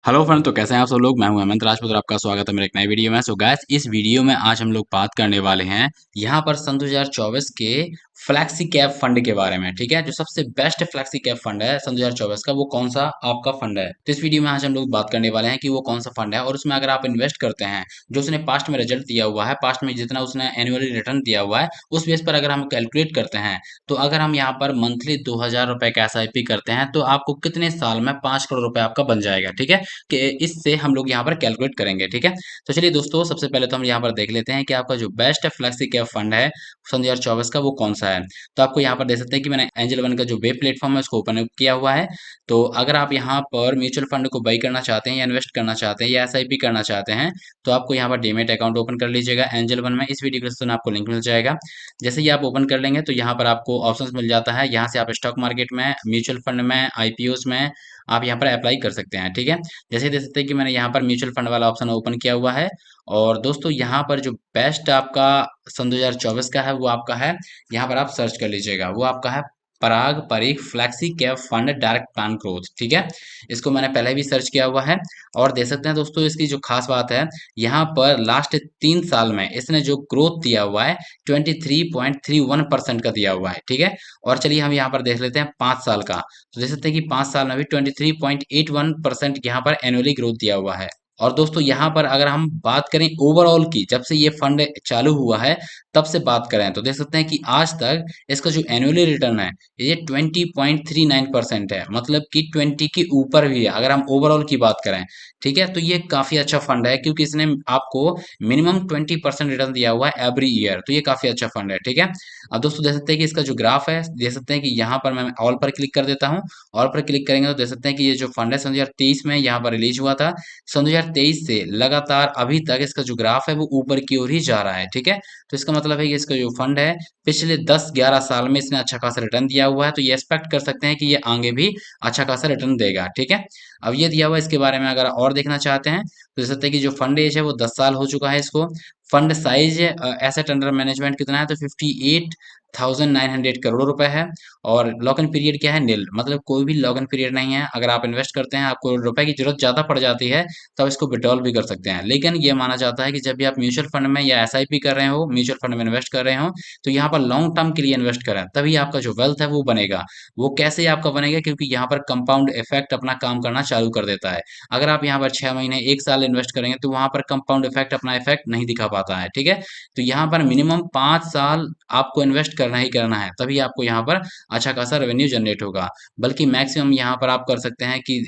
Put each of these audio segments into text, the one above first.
Hello friend, तो कैसे हैं आप सब लोग। मैं हूं हेमंत राजपूत और आपका स्वागत है मेरे एक नए वीडियो में। सो गाइस, इस वीडियो में आज हम लोग बात करने वाले हैं यहाँ पर सन 2024 के फ्लैक्सी कैप फंड के बारे में। ठीक है, जो सबसे बेस्ट फ्लैक्सी कैप फंड है सन 2024 का, वो कौन सा आपका फंड है। तो इस वीडियो में आज हम लोग बात करने वाले हैं कि वो कौन सा फंड है और उसमें अगर आप इन्वेस्ट करते हैं, जो उसने पास्ट में रिजल्ट दिया हुआ है, पास्ट में जितना उसने एनुअली रिटर्न दिया हुआ है, उस बेस पर अगर हम कैलकुलेट करते हैं, तो अगर हम यहाँ पर मंथली 2000 रुपए का SIP करते हैं, तो आपको कितने साल में 5 करोड़ रुपए आपका बन जाएगा। ठीक है, कि इससे हम लोग यहाँ पर कैलकुलेट करेंगे। ठीक है, तो चलिए दोस्तों, सबसे पहले तो हम यहाँ पर देख लेते हैं कि आपका जो बेस्ट फ्लेक्सी कैप फंड है सन 2024 का, वो कौन सा है। तो आपको यहाँ पर देख सकते हैं कि मैंने एंजल वन का जो वेब प्लेटफॉर्म है उसको ओपन किया हुआ है। तो अगर आप यहाँ पर म्यूचुअल फंड को बाई करना चाहते हैं या इन्वेस्ट करना चाहते हैं या SIP करना चाहते हैं, तो आपको यहाँ पर डीमेट अकाउंट ओपन कर लीजिएगा एंजल वन में। इस वीडियो के डिस्क्रिप्शन में आपको लिंक मिल जाएगा। जैसे ही आप ओपन कर लेंगे तो यहाँ पर आपको ऑप्शंस मिल जाता है। यहाँ से आप स्टॉक मार्केट में, म्यूचुअल फंड में, IPOs में आप यहाँ पर अप्लाई कर सकते हैं। ठीक है, जैसे देख सकते हैं कि मैंने यहाँ पर म्यूचुअल फंड वाला ऑप्शन ओपन किया हुआ है। और दोस्तों, यहाँ पर जो बेस्ट आपका सन 2024 का है वो आपका है, यहाँ पर आप सर्च कर लीजिएगा, वो आपका है Parag Parikh flexi cap fund direct plan growth. ठीक है, इसको मैंने पहले भी सर्च किया हुआ है। और देख सकते हैं दोस्तों, इसकी जो खास बात है, यहाँ पर लास्ट 3 साल में इसने जो ग्रोथ दिया हुआ है 23.31% का दिया हुआ है। ठीक है, और चलिए हम यहाँ पर देख लेते हैं 5 साल का। तो देख सकते हैं कि 5 साल में भी 23.81% यहाँ पर एनुअली ग्रोथ दिया हुआ है। और दोस्तों, यहाँ पर अगर हम बात करें ओवरऑल की, जब से ये फंड चालू हुआ है तब से बात करें, तो देख सकते हैं कि आज तक इसका जो एनुअली रिटर्न है ये 20.39% है, मतलब कि 20 के ऊपर भी है अगर हम ओवरऑल की बात करें। ठीक है, तो ये काफी अच्छा फंड है क्योंकि इसने आपको मिनिमम 20% रिटर्न दिया हुआ है एवरी ईयर। तो ये काफी अच्छा फंड है। ठीक है, अब दोस्तों देख सकते हैं कि इसका जो ग्राफ है, देख सकते हैं कि यहाँ पर मैं ऑल पर क्लिक कर देता हूँ। ऑल पर क्लिक करेंगे तो देख सकते हैं कि ये जो फंड है सन 2023 में यहाँ पर रिलीज हुआ था। सन 2023 से लगातार अभी तक इसका जो ग्राफ है वो ऊपर की ओर ही जा रहा है। ठीक है, तो इसका मतलब है कि इसका जो फंड है पिछले 10-11 साल में इसने अच्छा खासा रिटर्न दिया हुआ है। तो ये एक्सपेक्ट कर सकते हैं कि ये आगे भी अच्छा खासा रिटर्न देगा। ठीक है, अब ये दिया हुआ है, इसके बारे में अगर और देखना चाहते हैं तो देख सकते हैं कि जो फंड एज है वो 10 साल हो चुका है इसको। Fund size asset under management कितना है, तो 58,900 करोड़ रुपए है। और लॉक इन पीरियड क्या है, नील, मतलब कोई भी लॉक इन पीरियड नहीं है। अगर आप इन्वेस्ट करते हैं, आपको रुपए की जरूरत ज्यादा पड़ जाती है, तब इसको विड्रॉल भी कर सकते हैं। लेकिन ये माना जाता है कि जब भी आप म्यूचुअल फंड में या SIP कर रहे हो, म्यूचुअल फंड में इन्वेस्ट कर रहे हो, तो यहाँ पर लॉन्ग टर्म के लिए इन्वेस्ट करें, तभी आपका जो वेल्थ है वो बनेगा। वो कैसे आपका बनेगा, क्योंकि यहाँ पर कंपाउंड इफेक्ट अपना काम करना चालू कर देता है। अगर आप यहाँ पर 6 महीने 1 साल इन्वेस्ट करेंगे तो वहां पर कंपाउंड इफेक्ट अपना इफेक्ट नहीं दिखा पाता है। ठीक है, तो यहाँ पर मिनिमम 5 साल आपको इन्वेस्ट करना ही करना है, तभी आपको यहाँ पर अच्छा खासा रेवेन्यू जनरेट होगा। बल्कि मैक्सिमम यहाँ पर आप कर सकते हैं कि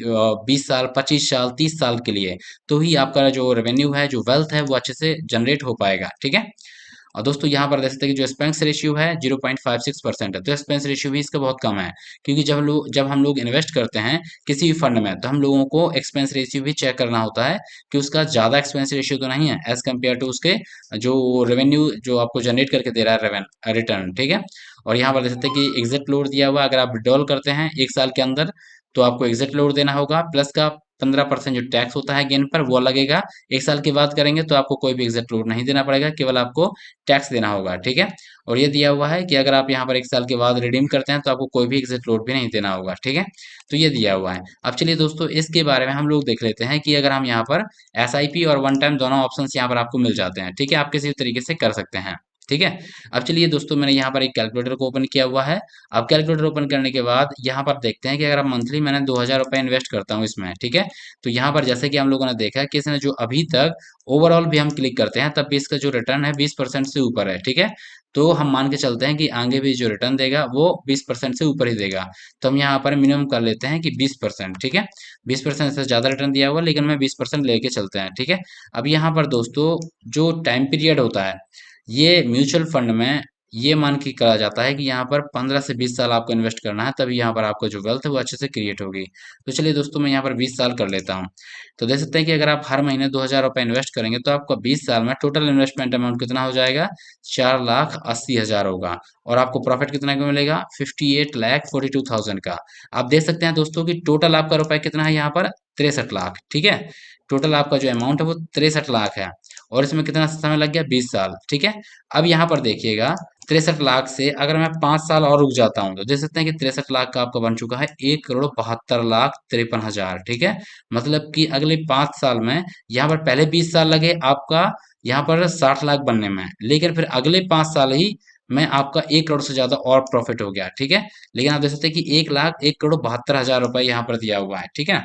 20 साल, 25 साल, 30 साल के लिए, तो ही आपका जो रेवेन्यू है, जो वेल्थ है, वो अच्छे से जनरेट हो पाएगा। ठीक है, और दोस्तों यहाँ पर देख सकते हैं कि जो एक्सपेंस रेशियो है 0.56% है। तो एक्सपेंस रेशियो भी इसका बहुत कम है, क्योंकि जब हम लोग इन्वेस्ट करते हैं किसी भी फंड में, तो हम लोगों को एक्सपेंस रेशियो भी चेक करना होता है कि उसका ज़्यादा एक्सपेंस रेशियो तो नहीं है एज कम्पेयर टू उसके जो रेवेन्यू जो आपको जनरेट करके दे रहा है रिटर्न। ठीक है, और यहाँ पर देख सकते हैं कि एग्जिट लोड दिया हुआ है। अगर आप विड्रॉल करते हैं 1 साल के अंदर, तो आपको एग्जिट लोड देना होगा, प्लस का 15% जो टैक्स होता है गेन पर वो लगेगा। 1 साल की बात करेंगे तो आपको कोई भी एग्जिट लोड नहीं देना पड़ेगा, केवल आपको टैक्स देना होगा। ठीक है, और ये दिया हुआ है कि अगर आप यहाँ पर 1 साल के बाद रिडीम करते हैं तो आपको कोई भी एग्जिट लोड भी नहीं देना होगा। ठीक है, तो ये दिया हुआ है। अब चलिए दोस्तों, इसके बारे में हम लोग देख लेते हैं कि अगर हम यहाँ पर SIP और वन टाइम दोनों ऑप्शन यहाँ पर आपको मिल जाते हैं। ठीक है, आप किसी भी तरीके से कर सकते हैं। ठीक है, अब चलिए दोस्तों, मैंने यहाँ पर एक कैलकुलेटर को ओपन किया हुआ है। अब कैलकुलेटर ओपन करने के बाद यहाँ पर देखते हैं कि अगर आप मंथली, मैंने 2000 रुपये इन्वेस्ट करता हूँ इसमें। ठीक है, तो यहाँ पर जैसे कि हम लोगों ने देखा कि इसने जो अभी तक ओवरऑल भी हम क्लिक करते हैं तब भी इसका जो रिटर्न है 20% से ऊपर है। ठीक है, तो हम मान के चलते हैं कि आगे भी जो रिटर्न देगा वो 20% से ऊपर ही देगा। तो हम यहाँ पर मिनिमम कर लेते हैं कि 20%। ठीक है, 20% से ज़्यादा रिटर्न दिया हुआ, लेकिन मैं 20% लेके चलते हैं। ठीक है, अब यहाँ पर दोस्तों, जो टाइम पीरियड होता है, ये म्यूचुअल फंड में ये मान के कहा जाता है कि यहाँ पर 15 से 20 साल आपको इन्वेस्ट करना है, तभी यहाँ पर आपको जो वेल्थ है वो अच्छे से क्रिएट होगी। तो चलिए दोस्तों, मैं यहाँ पर 20 साल कर लेता हूँ। तो देख सकते हैं कि अगर आप हर महीने 2000 रुपये इन्वेस्ट करेंगे तो आपका 20 साल में टोटल इन्वेस्टमेंट अमाउंट कितना हो जाएगा, 4,80,000 होगा। और आपको प्रॉफिट कितना का मिलेगा, 58,42,000 का। आप देख सकते हैं दोस्तों कि टोटल आपका रुपए कितना है यहाँ पर, 63 लाख। ठीक है, टोटल आपका जो अमाउंट है वो 63 लाख है। और इसमें कितना समय लग गया, 20 साल। ठीक है, अब यहाँ पर देखिएगा 63 लाख से अगर मैं 5 साल और रुक जाता हूँ तो देख सकते हैं कि 63 लाख का आपका बन चुका है 1,72,53,000। ठीक है, मतलब कि अगले 5 साल में, यहाँ पर पहले 20 साल लगे आपका यहाँ पर 60 लाख बनने में, लेकिन फिर अगले 5 साल ही में आपका 1 करोड़ से ज्यादा और प्रॉफिट हो गया। ठीक है, लेकिन आप देख सकते हैं कि 1,01,72,000 रुपए यहाँ पर दिया हुआ है। ठीक है,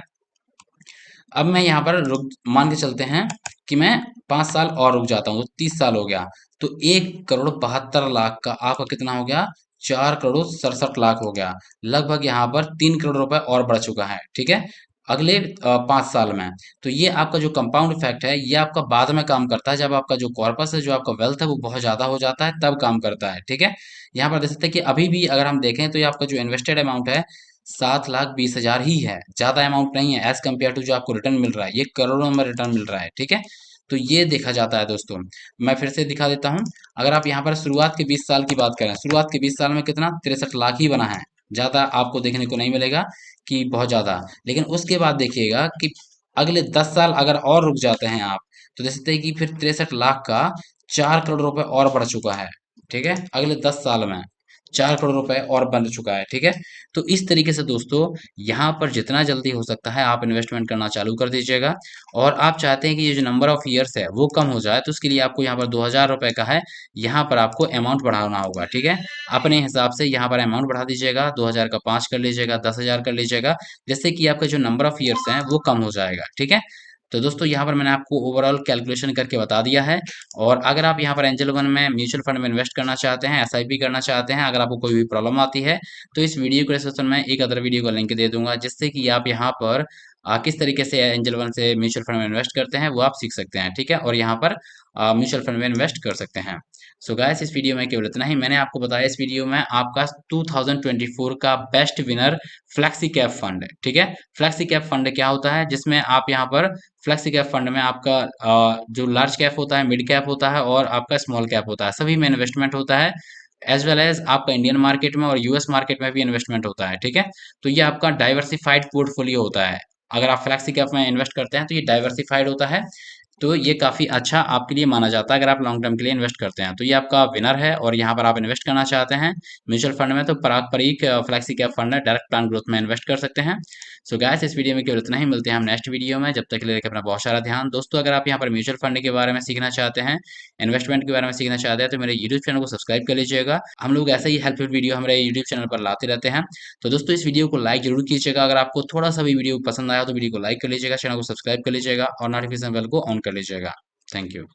अब मैं यहाँ पर रुक, मान के चलते हैं कि मैं 5 साल और रुक जाता हूँ तो 30 साल हो गया, तो 1,72,00,000 का आपका कितना हो गया, 4,67,00,000 हो गया। लगभग यहाँ पर 3 करोड़ रुपए और बढ़ चुका है। ठीक है, अगले 5 साल में। तो ये आपका जो कंपाउंड इफेक्ट है ये आपका बाद में काम करता है, जब आपका जो कॉर्पस है, जो आपका वेल्थ है वो बहुत ज्यादा हो जाता है, तब काम करता है। ठीक है, यहाँ पर देख सकते हैं कि अभी भी अगर हम देखें तो ये आपका जो इन्वेस्टेड अमाउंट है 7,20,000 ही है, ज्यादा अमाउंट नहीं है एज कम्पेयर टू जो आपको रिटर्न मिल रहा है, ये करोड़ों में रिटर्न मिल रहा है। ठीक है, तो ये देखा जाता है दोस्तों। मैं फिर से दिखा देता हूँ, अगर आप यहाँ पर शुरुआत के 20 साल की बात करें, शुरुआत के 20 साल में कितना 63 लाख ही बना है, ज्यादा आपको देखने को नहीं मिलेगा कि बहुत ज्यादा। लेकिन उसके बाद देखिएगा कि अगले 10 साल अगर और रुक जाते हैं आप, तो देख सकते हैं कि फिर 63 लाख का 4 करोड़ रुपए और बढ़ चुका है। ठीक है, अगले 10 साल में 4 करोड़ रुपए और बन चुका है। ठीक है, तो इस तरीके से दोस्तों यहाँ पर जितना जल्दी हो सकता है आप इन्वेस्टमेंट करना चालू कर दीजिएगा। और आप चाहते हैं कि ये जो नंबर ऑफ ईयर्स है वो कम हो जाए, तो उसके लिए आपको यहाँ पर 2,000 रुपए का है, यहाँ पर आपको अमाउंट बढ़ाना होगा। ठीक है, अपने हिसाब से यहाँ पर अमाउंट बढ़ा दीजिएगा, 2,000 का 5 कर लीजिएगा, 10,000 कर लीजिएगा, जिससे कि आपका जो नंबर ऑफ ईयर्स हैं वो कम हो जाएगा। ठीक है, तो दोस्तों यहाँ पर मैंने आपको ओवरऑल कैलकुलेशन करके बता दिया है। और अगर आप यहाँ पर एंजल वन में म्यूचुअल फंड में इन्वेस्ट करना चाहते हैं, एसआईपी करना चाहते हैं, अगर आपको कोई भी प्रॉब्लम आती है, तो इस वीडियो के डिस्क्रिप्शन में एक अदर वीडियो का लिंक दे दूंगा, जिससे कि आप यहाँ पर किस तरीके से एंजल वन से म्यूचुअल फंड में इन्वेस्ट करते हैं वो आप सीख सकते हैं। ठीक है, और यहाँ पर म्यूचुअल फंड में इन्वेस्ट कर सकते हैं। सो गाइस, इस वीडियो में केवल इतना ही। मैंने आपको बताया इस वीडियो में आपका 2024 का best winner flexi cap fund. ठीक है, फ्लेक्सी कैप फंड क्या होता है, जिसमें आप यहाँ पर फ्लेक्सी कैप फंड में आपका जो लार्ज कैप होता है, मिड कैप होता है और आपका स्मॉल कैप होता है, सभी में इन्वेस्टमेंट होता है, एज वेल एज आपका इंडियन मार्केट में और यूएस मार्केट में भी इन्वेस्टमेंट होता है। ठीक है, तो ये आपका डाइवर्सिफाइड पोर्टफोलियो होता है। अगर आप फ्लेक्सी कैप में इन्वेस्ट करते हैं तो ये डाइवर्सिफाइड होता है, तो ये काफ़ी अच्छा आपके लिए माना जाता है अगर आप लॉन्ग टर्म के लिए इन्वेस्ट करते हैं। तो ये आपका विनर है और यहाँ पर आप इन्वेस्ट करना चाहते हैं म्यूचुअल फंड में, तो पारंपरिक फ्लेक्सी कैप फंड है, डायरेक्ट प्लान ग्रोथ में इन्वेस्ट कर सकते हैं। सो गाइस, इस वीडियो में केवल इतना ही। मिलते हैं हम नेक्स्ट वीडियो में, जब तक के लिए रखें अपना बहुत सारा ध्यान। दोस्तों, अगर आप यहाँ पर म्यूचुअल फंड के बारे में सीखना चाहते हैं, इन्वेस्टमेंट के बारे में सीखना चाहते हैं, तो मेरे यूट्यूब चैनल को सब्सक्राइब कर लीजिएगा। हम लोग ऐसे ही हेल्पफुल वीडियो हमारे यूट्यूब चैनल पर लाते रहते हैं। तो दोस्तों, इस वीडियो को लाइक जरूर कीजिएगा, अगर आपको थोड़ा सा भी वीडियो पसंद आया तो वीडियो को लाइक कर लीजिएगा, चैनल को सब्सक्राइब कर लीजिएगा और नोटिफिकेशन बेल को ऑन कर लीजिएगा। Thank you.